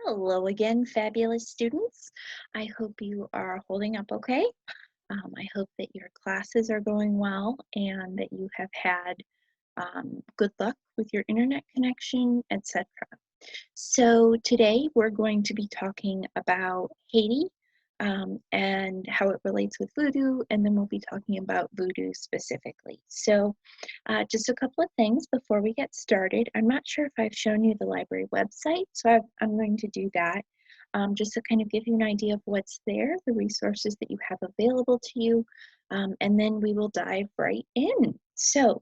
Hello again, fabulous students. I hope you are holding up okay. I hope that your classes are going well and that you have had good luck with your internet connection, etc. So today we're going to be talking about Haiti and how it relates with voodoo, and then we'll be talking about voodoo specifically. So just a couple of things before we get started. I'm not sure if I've shown you the library website, so I'm going to do that just to kind of give you an idea of what's there, the resources that you have available to you, and then we will dive right in. So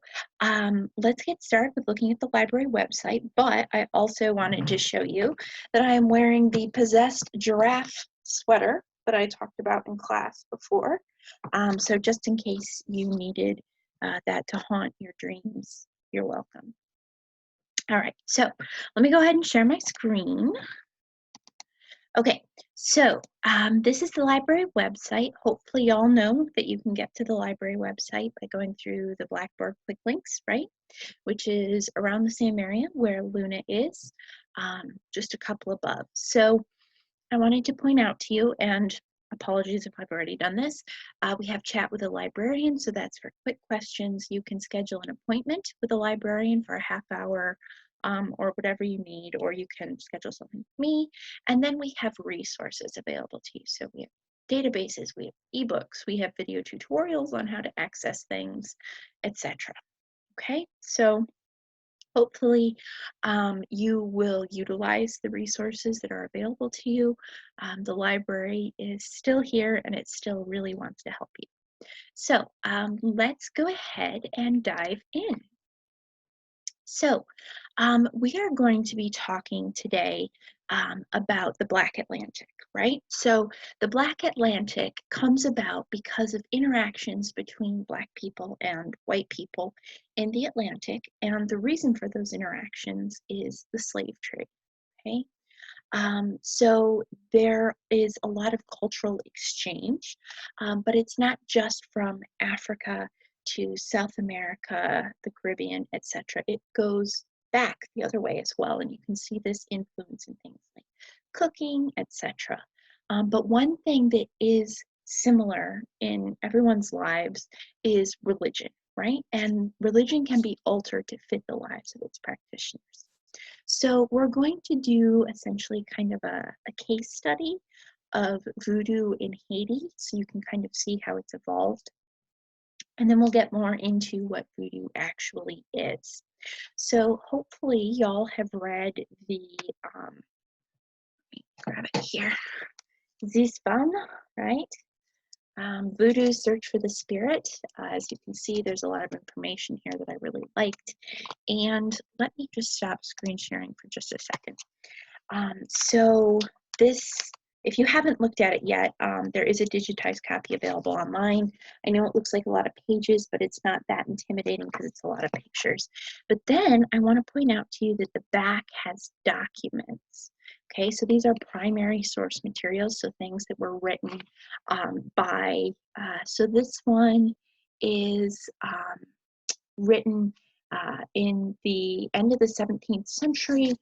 let's get started with looking at the library website, but I also wanted to show you that I am wearing the Possessed Giraffe sweater that I talked about in class before. So just in case you needed that to haunt your dreams, you're welcome. All right, so let me go ahead and share my screen. Okay, so this is the library website. Hopefully y'all know that you can get to the library website by going through the Blackboard quick links, right? Which is around the same area where Luna is, just a couple above. So I wanted to point out to you, and apologies if I've already done this, we have chat with a librarian, so that's for quick questions. You can schedule an appointment with a librarian for a half hour or whatever you need, or you can schedule something with me. And then we have resources available to you. So we have databases, we have ebooks, we have video tutorials on how to access things, etc. Okay, so hopefully you will utilize the resources that are available to you. The library is still here and it still really wants to help you. So let's go ahead and dive in. So we are going to be talking today about the Black Atlantic, right? So the Black Atlantic comes about because of interactions between Black people and white people in the Atlantic, and the reason for those interactions is the slave trade, okay? So there is a lot of cultural exchange, but it's not just from Africa to South America, the Caribbean, etc. It goes back the other way as well, and you can see this influence in things like cooking, etc. But one thing that is similar in everyone's lives is religion, right? And religion can be altered to fit the lives of its practitioners. So we're going to do essentially kind of a case study of voodoo in Haiti, so you can kind of see how it's evolved. And then we'll get more into what voodoo actually is. So hopefully y'all have read the, let me grab it here, this one, right? Voodoo Search for the Spirit. As you can see, there's a lot of information here that I really liked. And let me just stop screen sharing for just a second. So this, if you haven't looked at it yet, there is a digitized copy available online. I know it looks like a lot of pages, but it's not that intimidating because it's a lot of pictures. But then I want to point out to you that the back has documents. Okay, so these are primary source materials, so things that were written by, so this one is written in the end of the 17th century.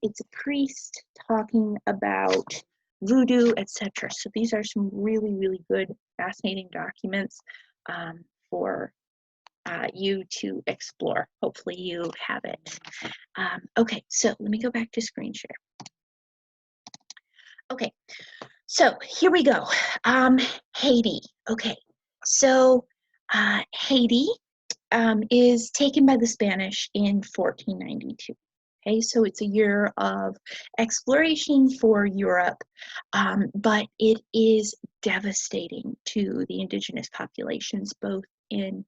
It's a priest talking about voodoo, etc. So these are some really, really good, fascinating documents for you to explore. Hopefully you have it. Okay, so let me go back to screen share. Okay, so here we go. Haiti. Okay, so Haiti is taken by the Spanish in 1492. Okay, so it's a year of exploration for Europe, but it is devastating to the indigenous populations, both in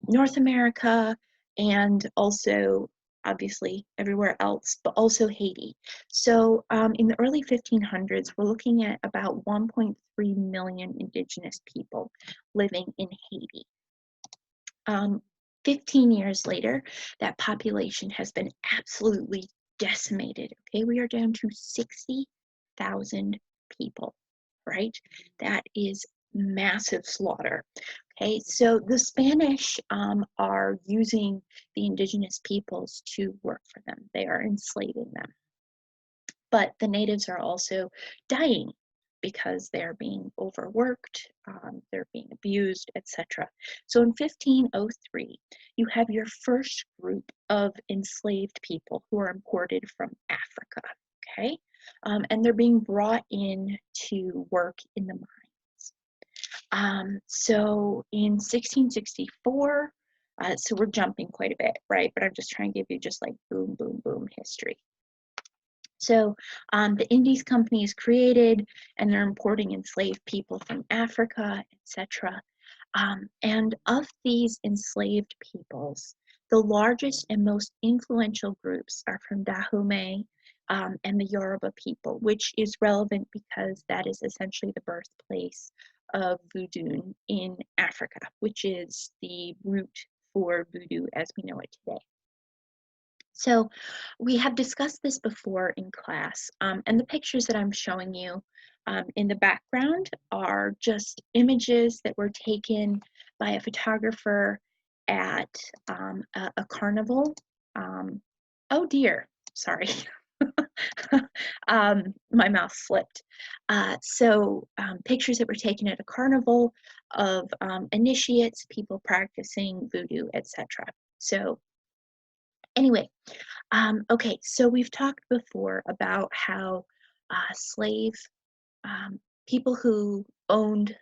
North America and also obviously everywhere else, but also Haiti. So in the early 1500s, we're looking at about 1.3 million indigenous people living in Haiti. 15 years later, that population has been absolutely decimated. Okay, we are down to 60,000 people, right? That is massive slaughter. Okay, so the Spanish are using the indigenous peoples to work for them. They are enslaving them. but the natives are also dying because they're being overworked, they're being abused, etc. So in 1503, you have your first group of enslaved people who are imported from Africa, okay? And they're being brought in to work in the mines. So in 1664, so we're jumping quite a bit, right? But I'm just trying to give you just like boom, boom, boom history. So the Indies Company is created, and they're importing enslaved people from Africa, etc. And of these enslaved peoples, the largest and most influential groups are from Dahomey and the Yoruba people, which is relevant because that is essentially the birthplace of voodoo in Africa, which is the root for voodoo as we know it today. So we have discussed this before in class, and the pictures that I'm showing you in the background are just images that were taken by a photographer at a carnival. Oh dear, sorry. My mouse slipped. So pictures that were taken at a carnival of initiates, people practicing voodoo, etc. So anyway, okay, so we've talked before about how slave people who owned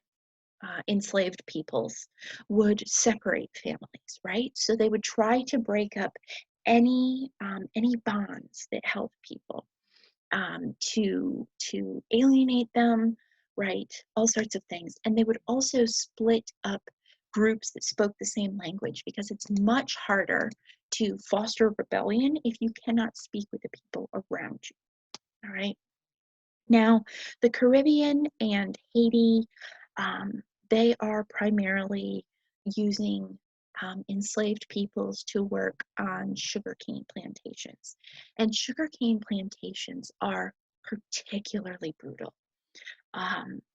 enslaved peoples would separate families, right? So they would try to break up any bonds that held people, to alienate them, right? All sorts of things, and they would also split up groups that spoke the same language because it's much harder to foster rebellion if you cannot speak with the people around you. All right. Now, the Caribbean and Haiti, they are primarily using enslaved peoples to work on sugarcane plantations. And sugarcane plantations are particularly brutal,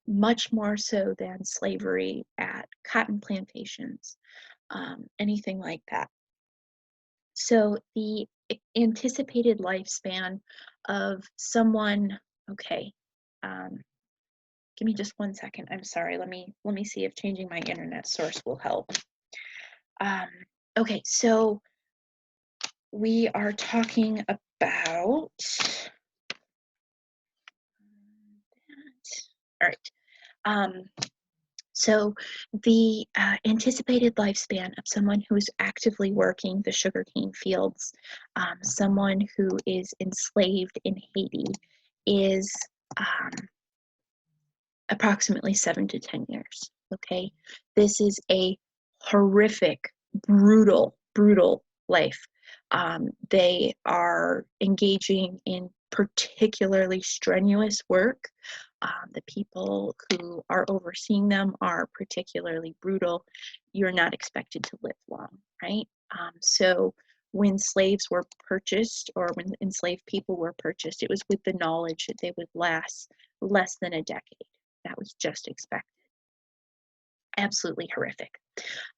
much more so than slavery at cotton plantations, anything like that. So the anticipated lifespan of someone, okay, um, give me just 1 second. I'm sorry. Let me see if changing my internet source will help. Um, okay, so we are talking about all right. Um, so the anticipated lifespan of someone who is actively working the sugarcane fields, someone who is enslaved in Haiti, is approximately 7 to 10 years. Okay, this is a horrific, brutal life. They are engaging in particularly strenuous work. The people who are overseeing them are particularly brutal. You're not expected to live long, right? So when slaves were purchased, or when enslaved people were purchased, it was with the knowledge that they would last less than a decade. That was just expected. Absolutely horrific.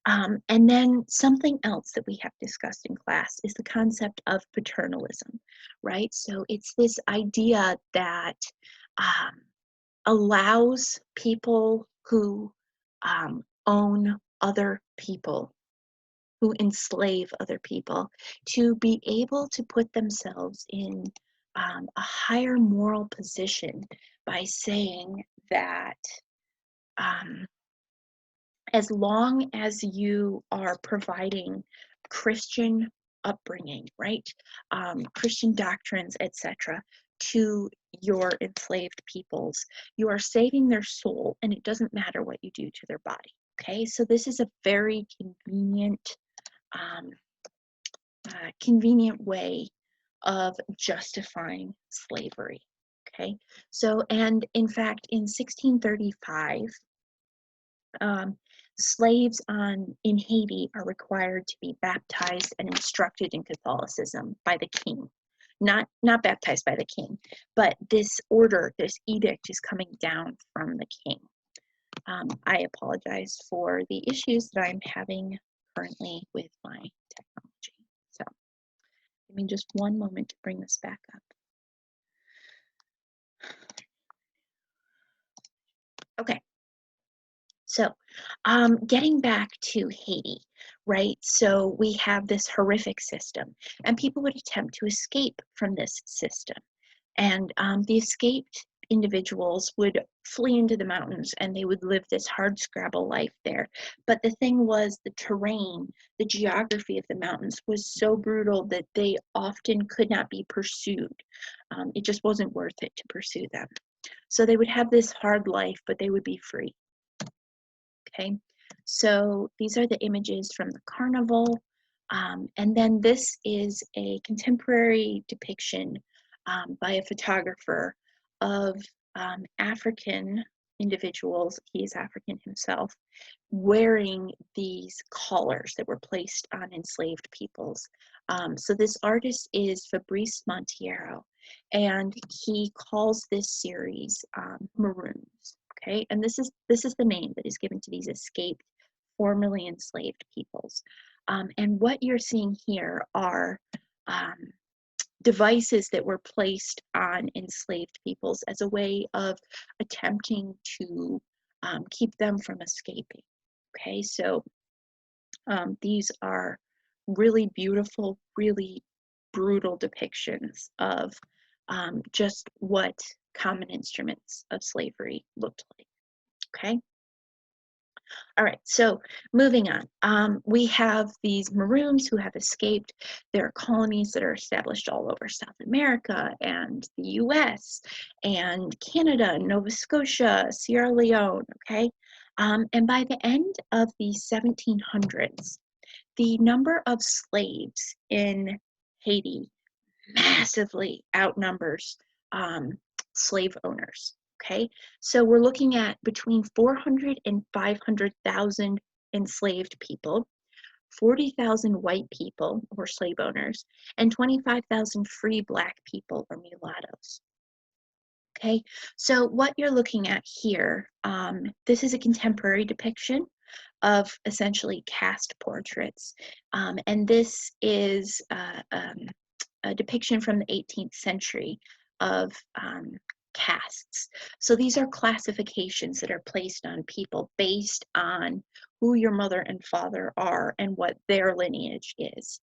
And then something else that we have discussed in class is the concept of paternalism, right? So it's this idea that allows people who own other people, who enslave other people, to be able to put themselves in a higher moral position by saying that as long as you are providing Christian upbringing, right? Christian doctrines, etc., to your enslaved peoples, you are saving their soul, and it doesn't matter what you do to their body. Okay, so this is a very um, convenient way of justifying slavery. Okay, so, and in fact, in 1635, slaves in Haiti are required to be baptized and instructed in Catholicism by the king. Not baptized by the king, but this order, this edict is coming down from the king. I apologize for the issues that I'm having currently with my technology. So give me just one moment to bring this back up. So, getting back to Haiti, right? So we have this horrific system, and people would attempt to escape from this system. And the escaped individuals would flee into the mountains and they would live this hard scrabble life there. But the thing was, the terrain, the geography of the mountains was so brutal that they often could not be pursued. It just wasn't worth it to pursue them. So they would have this hard life, but they would be free. Okay, so these are the images from the carnival. And then this is a contemporary depiction by a photographer of African individuals, he is African himself, wearing these collars that were placed on enslaved peoples. So this artist is Fabrice Montiero, and he calls this series Maroons. Okay, and this is the name that is given to these escaped formerly enslaved peoples. And what you're seeing here are um, devices that were placed on enslaved peoples as a way of attempting to keep them from escaping. Okay, so these are really beautiful, really brutal depictions of just what common instruments of slavery looked like. Okay. All right, so moving on. We have these Maroons who have escaped. There are colonies that are established all over South America and the US and Canada, Nova Scotia, Sierra Leone, okay? And by the end of the 1700s, the number of slaves in Haiti massively outnumbers um, slave owners. Okay, so we're looking at between 400 and 500,000 enslaved people, 40,000 white people or slave owners, and 25,000 free Black people or mulattoes. Okay, so what you're looking at here, this is a contemporary depiction of essentially cast portraits, and this is a depiction from the 18th century of castes. So these are classifications that are placed on people based on who your mother and father are and what their lineage is.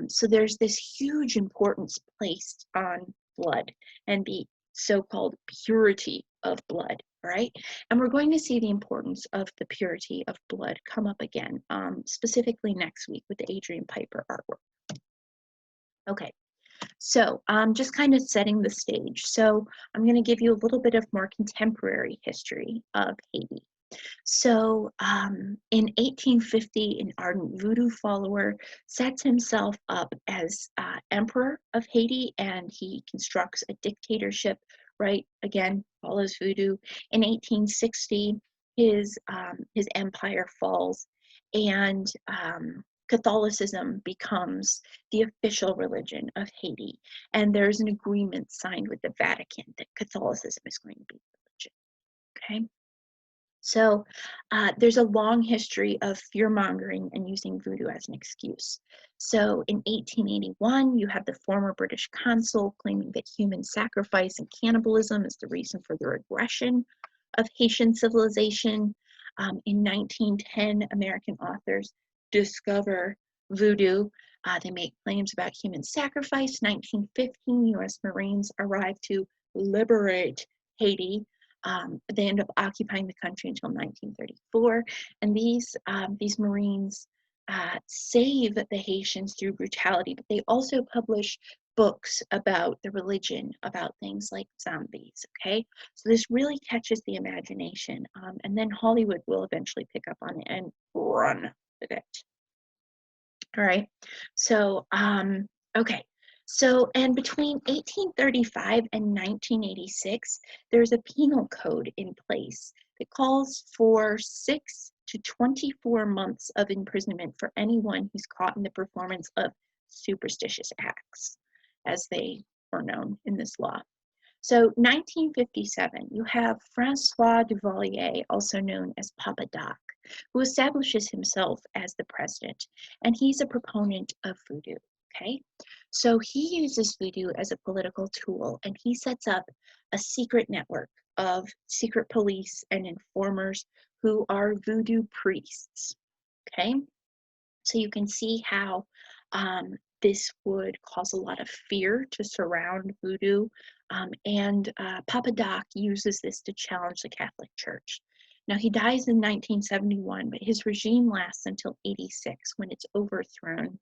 So there's this huge importance placed on blood and the so-called purity of blood, right? And we're going to see the importance of the purity of blood come up again, specifically next week with the Adrian Piper artwork. Okay, so just kind of setting the stage. So I'm going to give you a little bit of more contemporary history of Haiti. So in 1850, an ardent voodoo follower sets himself up as emperor of Haiti, and he constructs a dictatorship, right? Again, follows voodoo. In 1860, his empire falls, and Catholicism becomes the official religion of Haiti. And there's an agreement signed with the Vatican that Catholicism is going to be religion. Okay. So there's a long history of fear-mongering and using voodoo as an excuse. So in 1881, you have the former British consul claiming that human sacrifice and cannibalism is the reason for the regression of Haitian civilization. In 1910, American authors discover voodoo. They make claims about human sacrifice. 1915, U.S. Marines arrive to liberate Haiti. They end up occupying the country until 1934, and these Marines save the Haitians through brutality, but they also publish books about the religion, about things like zombies. Okay, so this really catches the imagination, and then Hollywood will eventually pick up on it and run with it. All right, so okay. So, and between 1835 and 1986, there's a penal code in place that calls for 6 to 24 months of imprisonment for anyone who's caught in the performance of superstitious acts, as they were known in this law. So 1957, you have Francois Duvalier, also known as Papa Doc, who establishes himself as the president, and he's a proponent of voodoo, okay? So he uses voodoo as a political tool, and he sets up a secret network of secret police and informers who are voodoo priests, okay? So you can see how this would cause a lot of fear to surround voodoo. And Papa Doc uses this to challenge the Catholic Church. Now, he dies in 1971, but his regime lasts until 86 when it's overthrown.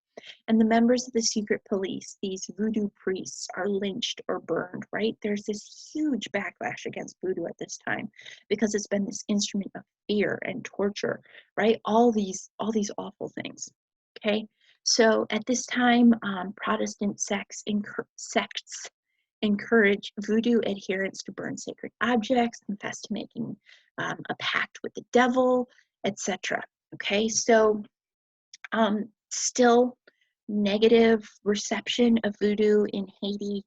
And the members of the secret police, these voodoo priests, are lynched or burned, right? There's this huge backlash against voodoo at this time because it's been this instrument of fear and torture, right? All these awful things. Okay, so at this time, Protestant sects encourage voodoo adherents to burn sacred objects, confess to making a pact with the devil, etc. Okay, so still negative reception of voodoo in Haiti,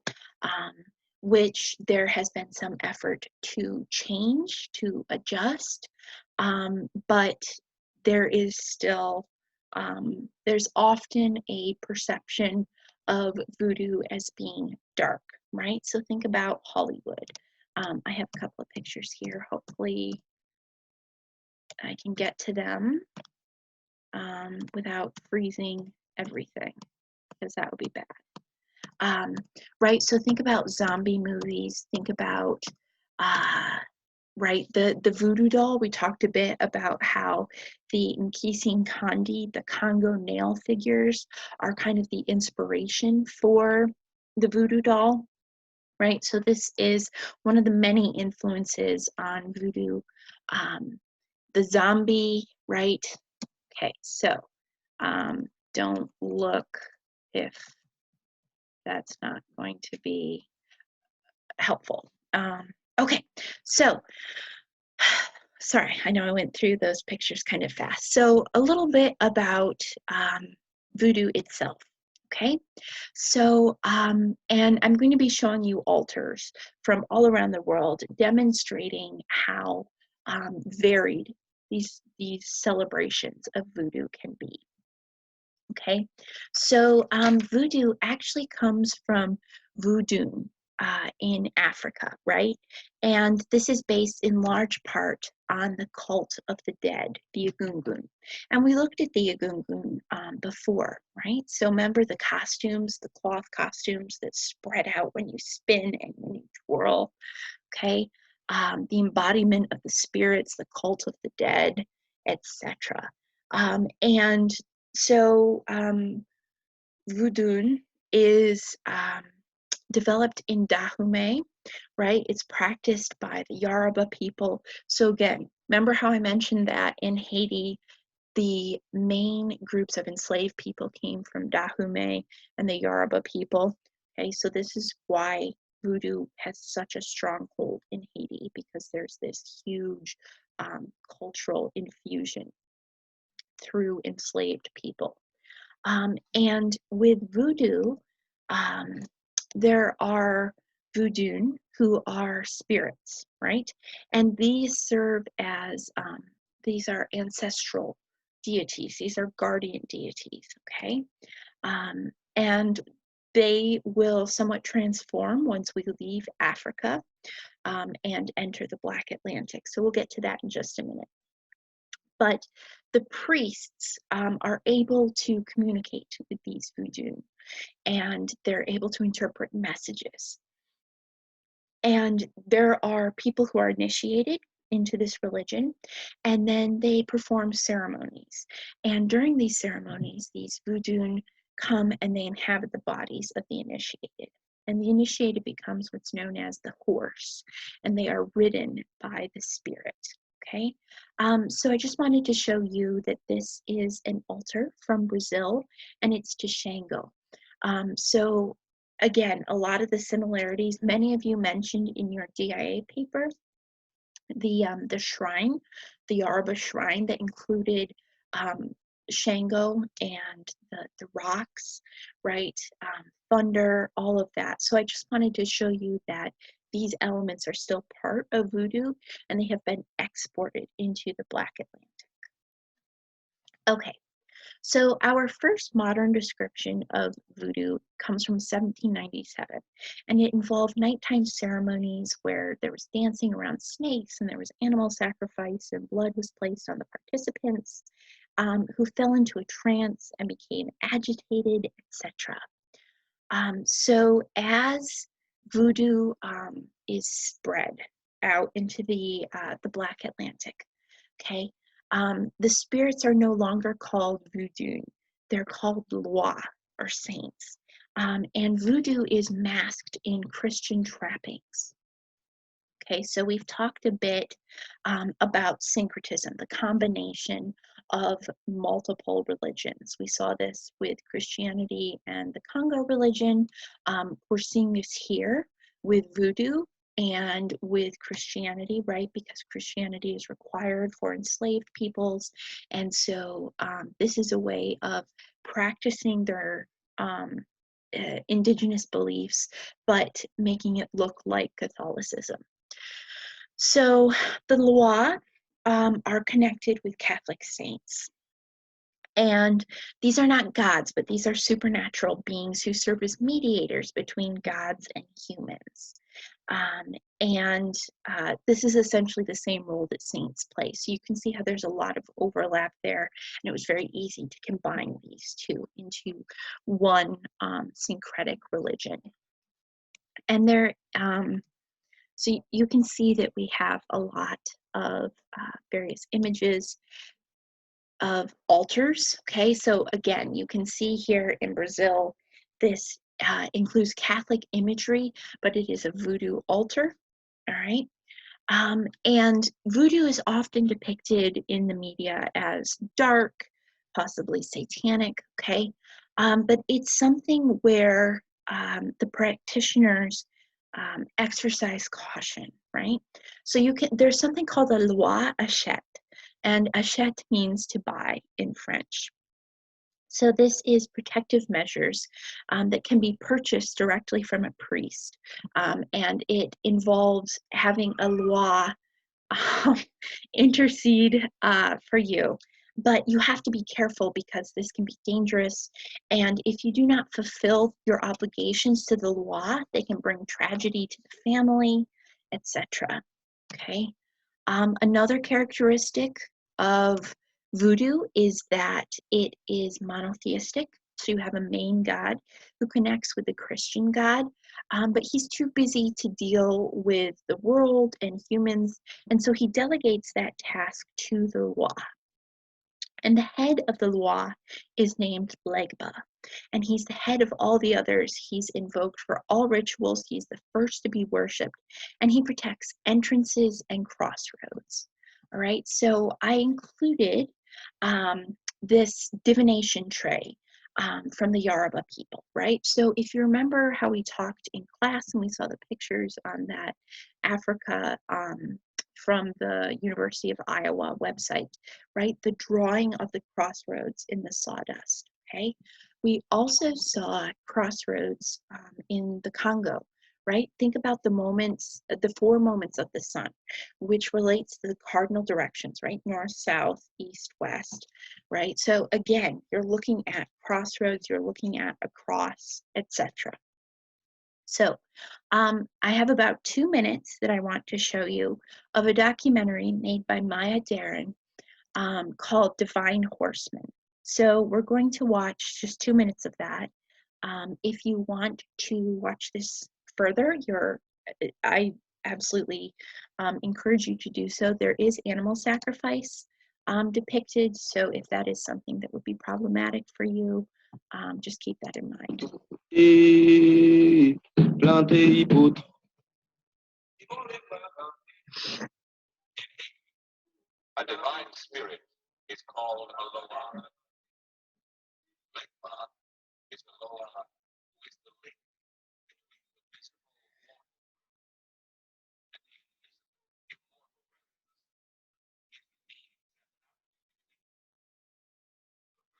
which there has been some effort to change, to adjust, but there is still, there's often a perception of voodoo as being dark, right? So think about Hollywood. I have a couple of pictures here. Hopefully I can get to them without freezing everything, because that would be bad. Right, so think about zombie movies, think about, right, the voodoo doll. We talked a bit about how the Nkisi Kandi, the Congo nail figures, are kind of the inspiration for the voodoo doll, right? So this is one of the many influences on voodoo. The zombie, right? Okay, so don't look if that's not going to be helpful. Okay, so sorry, I know I went through those pictures kind of fast. So a little bit about voodoo itself. Okay, so and I'm going to be showing you altars from all around the world, demonstrating how varied these celebrations of voodoo can be. Okay, so voodoo actually comes from voodoo in Africa, right? And this is based in large part on the cult of the dead, the Egungun. And we looked at the Egungun before, right? So remember the costumes, the cloth costumes that spread out when you spin and when you twirl, okay? The embodiment of the spirits, the cult of the dead, etc. And so voodoo is developed in Dahomey, right? It's practiced by the Yoruba people. So again, remember how I mentioned that in Haiti, the main groups of enslaved people came from Dahomey and the Yoruba people. Okay, so this is why voodoo has such a strong hold in Haiti, because there's this huge cultural infusion through enslaved people. And with voodoo, there are voodoo who are spirits, right? And these serve as, these are ancestral deities. These are guardian deities, okay? And they will somewhat transform once we leave Africa and enter the Black Atlantic. So we'll get to that in just a minute. But the priests are able to communicate with these voodoo, and they're able to interpret messages. And there are people who are initiated into this religion, and then they perform ceremonies. And during these ceremonies, these voodoo come and they inhabit the bodies of the initiated. And the initiated becomes what's known as the horse, and they are ridden by the spirit. Okay, so I just wanted to show you that this is an altar from Brazil, and it's to Shango. So again, a lot of the similarities, many of you mentioned in your DIA paper, the shrine, the Yoruba shrine that included Shango and the rocks, right? Thunder, all of that. So I just wanted to show you that these elements are still part of voodoo, and they have been exported into the Black Atlantic. Okay, So, our first modern description of voodoo comes from 1797, and it involved nighttime ceremonies where there was dancing around snakes and there was animal sacrifice, and blood was placed on the participants who fell into a trance and became agitated, etc. So, as voodoo is spread out into the Black Atlantic, okay, the spirits are no longer called voodoo; they're called Loa or saints, and voodoo is masked in Christian trappings. Okay, so we've talked a bit about syncretism, the combination of multiple religions. We saw this with Christianity and the Congo religion. We're seeing this here with voodoo and with Christianity, right? Because Christianity is required for enslaved peoples. And so this is a way of practicing their indigenous beliefs, but making it look like Catholicism. So the Loa are connected with Catholic saints. And these are not gods, but these are supernatural beings who serve as mediators between gods and humans. Um, and this is essentially the same role that saints play. So you can see how there's a lot of overlap there, and it was very easy to combine these two into one syncretic religion. And they're so you can see that we have a lot of various images of altars. Okay, so again, you can see here in Brazil, this includes Catholic imagery, but it is a voodoo altar. All right. And voodoo is often depicted in the media as dark, possibly satanic, okay? But it's something where the practitioners exercise caution, right? So there's something called a loi achète, and achète means to buy in French. So this is protective measures that can be purchased directly from a priest, and it involves having a loi intercede for you. But you have to be careful because this can be dangerous. And if you do not fulfill your obligations to the law, they can bring tragedy to the family, etc. Okay. Another characteristic of voodoo is that it is monotheistic. So you have a main god who connects with the Christian god, but he's too busy to deal with the world and humans, and so he delegates that task to the Loa. And the head of the Loa is named Legba, and he's the head of all the others. He's invoked for all rituals. He's the first to be worshipped, and he protects entrances and crossroads. All right, so I included this divination tray from the Yoruba people, right? So if you remember how we talked in class and we saw the pictures on that Africa from the University of Iowa website, right? The drawing of the crossroads in the sawdust, okay? We also saw crossroads in the Congo, right? Think about the moments, the 4 moments of the sun, which relates to the cardinal directions, right? North, south, east, west, right? So again, you're looking at crossroads, you're looking at a cross, etc. So I have about 2 minutes that I want to show you of a documentary made by Maya Deren called Divine Horseman. So we're going to watch just 2 minutes of that. If you want to watch this further, I absolutely encourage you to do so. There is animal sacrifice depicted, so if that is something that would be problematic for you, just keep that in mind. A divine spirit is called a Loa. Is the Loa who is the link between the visible mortal and the invisible immortal realms. Is the being that navigate between the vertical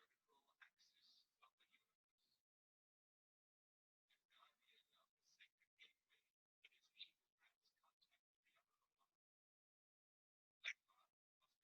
axis of the universe and guardian of the sacred gateway in his being who grants contact with the other Loa. Like God must be the first Loa to be ritually saluted if this is to be achieved.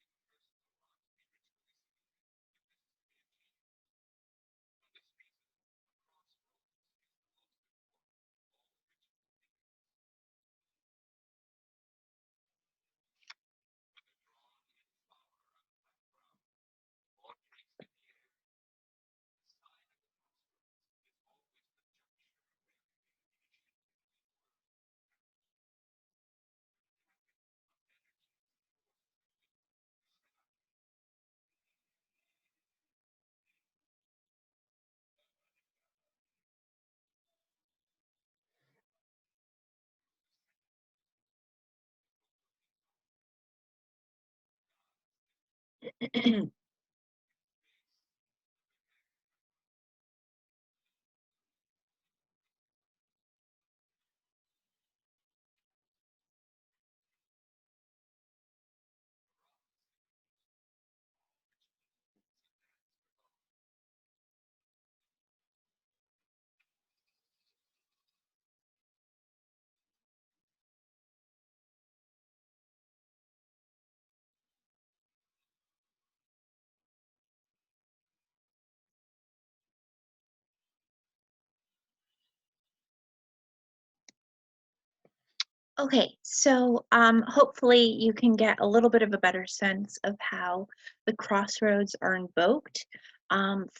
Okay, so hopefully you can get a little bit of a better sense of how the crossroads are invoked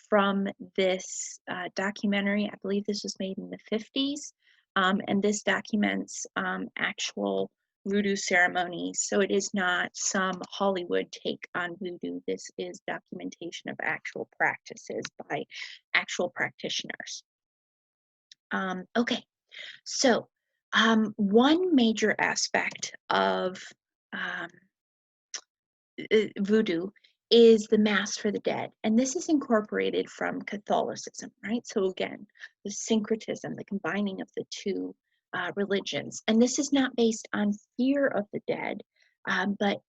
from this documentary. I believe this was made in the 50s, and this documents actual voodoo ceremonies. So it is not some Hollywood take on voodoo. This is documentation of actual practices by actual practitioners. Okay. So, one major aspect of um, voodoo is the Mass for the Dead, and this is incorporated from Catholicism, right? So again, the syncretism, the combining of the two religions, and this is not based on fear of the dead, but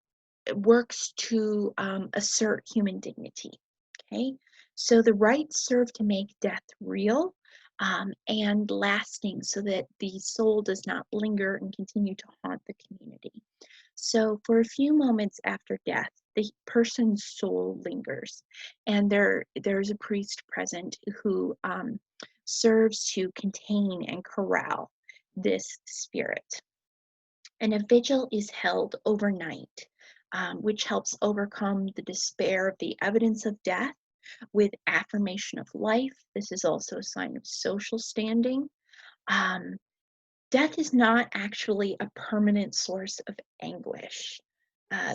works to assert human dignity. Okay, so the rites serve to make death real and lasting so that the soul does not linger and continue to haunt the community. So, for a few moments after death, the person's soul lingers, and there's a priest present who serves to contain and corral this spirit. And a vigil is held overnight, which helps overcome the despair of the evidence of death with affirmation of life. This is also a sign of social standing. Um, Death is not actually a permanent source of anguish.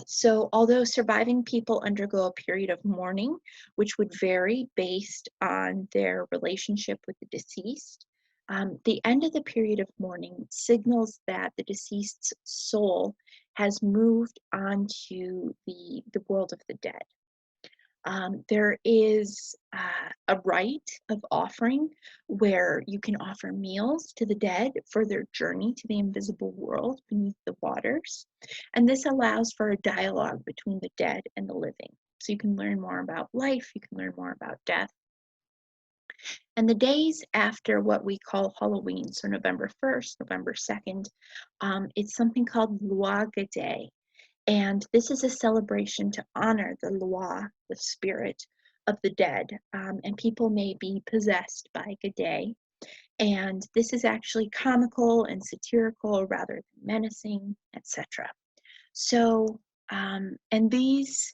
So, although surviving people undergo a period of mourning, which would vary based on their relationship with the deceased, the end of the period of mourning signals that the deceased's soul has moved on to the world of the dead. There is a rite of offering where you can offer meals to the dead for their journey to the invisible world beneath the waters. And this allows for a dialogue between the dead and the living. So you can learn more about life, you can learn more about death. And the days after what we call Halloween, so November 1st, November 2nd, it's something called Luaga Day. And this is a celebration to honor the Loa, the spirit of the dead. And people may be possessed by Gade. And this is actually comical and satirical rather than menacing, etc. So, and these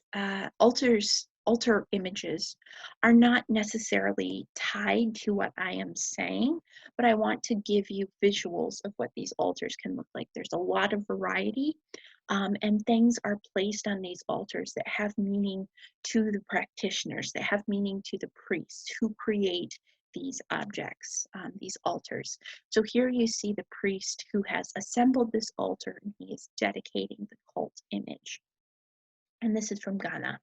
altar images are not necessarily tied to what I am saying, but I want to give you visuals of what these altars can look like. There's a lot of variety, and things are placed on these altars that have meaning to the practitioners, that have meaning to the priests who create these objects, these altars. So here you see the priest who has assembled this altar and he is dedicating the cult image. And this is from Ghana.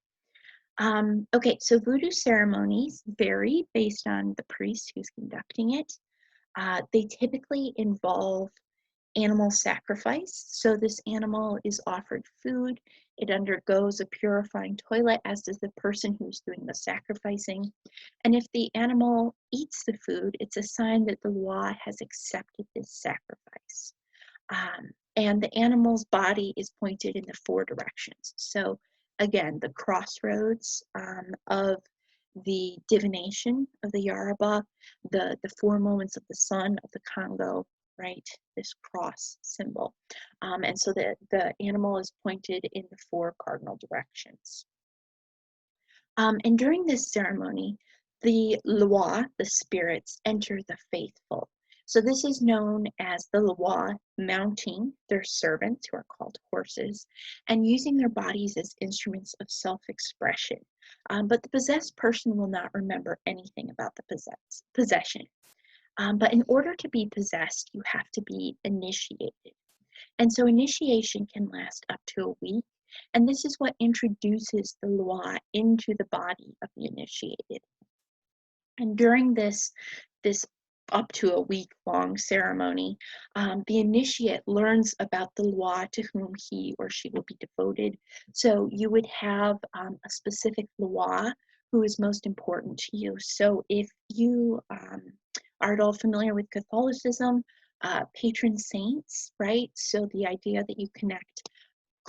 Okay, so voodoo ceremonies vary based on the priest who's conducting it. They typically involve animal sacrifice. So this animal is offered food. It undergoes a purifying toilet, as does the person who's doing the sacrificing. And if the animal eats the food, it's a sign that the law has accepted this sacrifice. And the animal's body is pointed in the four directions. So again, the crossroads of the divination of the Yoruba, the four moments of the sun of the Congo, right? This cross symbol. And so the animal is pointed in the four cardinal directions. And during this ceremony, the Loa, the spirits, enter the faithful. So this is known as the Loa mounting their servants, who are called horses, and using their bodies as instruments of self-expression. But the possessed person will not remember anything about the possession. But in order to be possessed, you have to be initiated. And so initiation can last up to a week. And this is what introduces the loi into the body of the initiated. And during this up to a week-long ceremony, the initiate learns about the loi to whom he or she will be devoted. So you would have a specific loi who is most important to you. So if you are at all familiar with Catholicism, patron saints, right? So the idea that you connect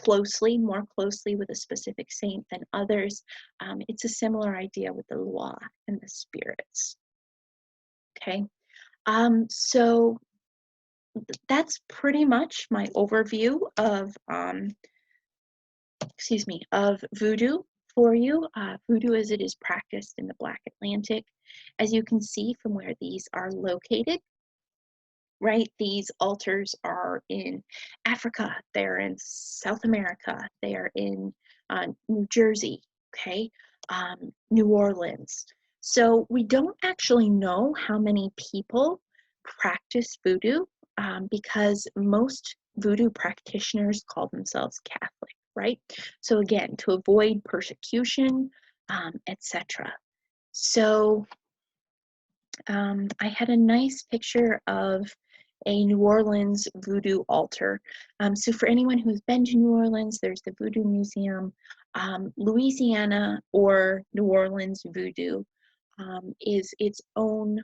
more closely with a specific saint than others, it's a similar idea with the loi and the spirits. Okay, so that's pretty much my overview of, of voodoo for you. Voodoo as it is practiced in the Black Atlantic. As you can see from where these are located, right? These altars are in Africa, they're in South America, they are in New Jersey, okay, New Orleans. So we don't actually know how many people practice voodoo because most voodoo practitioners call themselves Catholic, right? So again, to avoid persecution, etc. So I had a nice picture of a New Orleans voodoo altar. So for anyone who's been to New Orleans, there's the Voodoo Museum. Louisiana or New Orleans voodoo is its own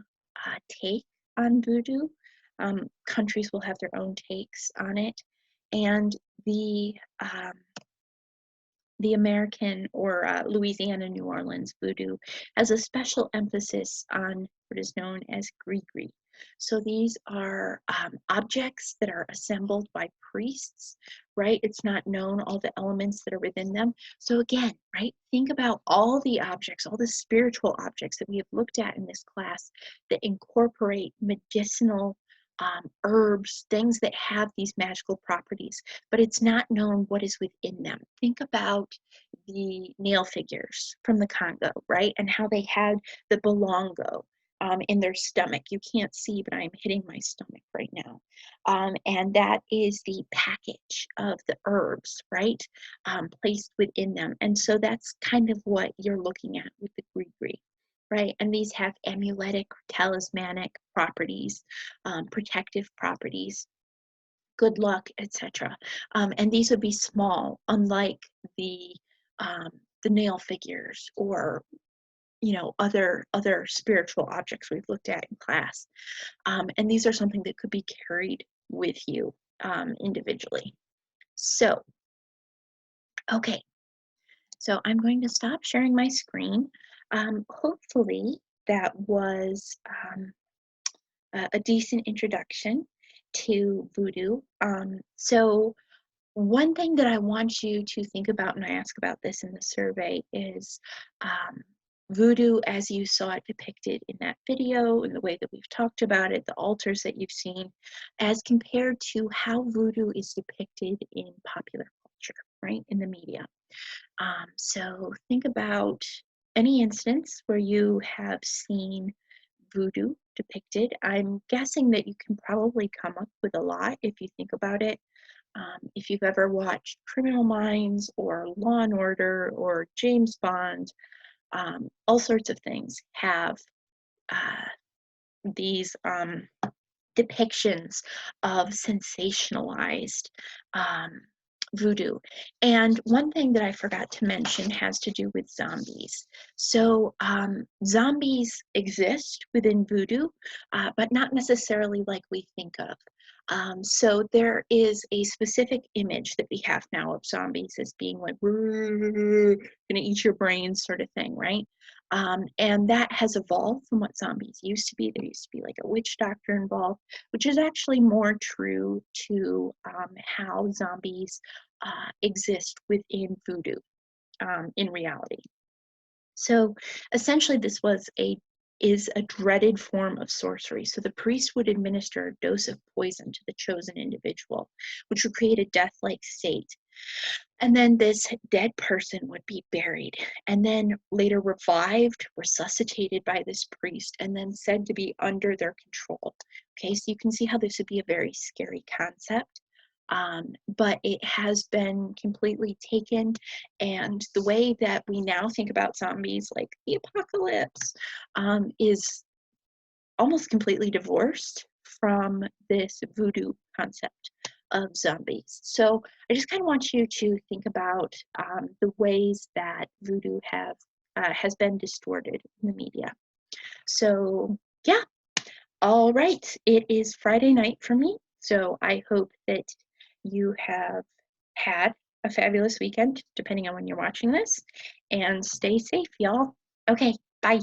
take on voodoo. Countries will have their own takes on it. And the American or Louisiana New Orleans voodoo has a special emphasis on what is known as gree-gree. So these are objects that are assembled by priests, right? It's not known all the elements that are within them. So again, right, think about all the objects, all the spiritual objects that we have looked at in this class that incorporate medicinal herbs, things that have these magical properties, but it's not known what is within them. Think about the nail figures from the Congo, right? And how they had the belongo in their stomach. You can't see, but I'm hitting my stomach right now. And that is the package of the herbs, right? Placed within them. And so that's kind of what you're looking at with the gree-gree. Right, and these have amuletic, talismanic properties, protective properties, good luck, etc. And these would be small, unlike the nail figures or other spiritual objects we've looked at in class. And these are something that could be carried with you individually. So, okay. So I'm going to stop sharing my screen. Hopefully that was a decent introduction to voodoo. So one thing that I want you to think about, and I ask about this in the survey, is voodoo as you saw it depicted in that video, in the way that we've talked about it, the altars that you've seen, as compared to how voodoo is depicted in popular culture, right, in the media. So think about any instance where you have seen voodoo depicted. I'm guessing that you can probably come up with a lot if you think about it. If you've ever watched Criminal Minds or Law and Order or James Bond, all sorts of things have these depictions of sensationalized voodoo. And one thing that I forgot to mention has to do with zombies. So zombies exist within voodoo, but not necessarily like we think of. So there is a specific image that we have now of zombies as being like, gonna eat your brains sort of thing, right? And that has evolved from what zombies used to be. There used to be like a witch doctor involved, which is actually more true to how zombies exist within voodoo in reality. So essentially this is a dreaded form of sorcery. So the priest would administer a dose of poison to the chosen individual, which would create a death-like state. And then this dead person would be buried and then later revived, resuscitated by this priest, and then said to be under their control. Okay, so you can see how this would be a very scary concept. but it has been completely taken, and the way that we now think about zombies, like the apocalypse, is almost completely divorced from this voodoo concept of zombies. So I just kind of want you to think about the ways that voodoo has been distorted in the media. So yeah, all right. It is Friday night for me, so I hope that you have had a fabulous weekend, depending on when you're watching this, and stay safe, y'all. Okay, bye.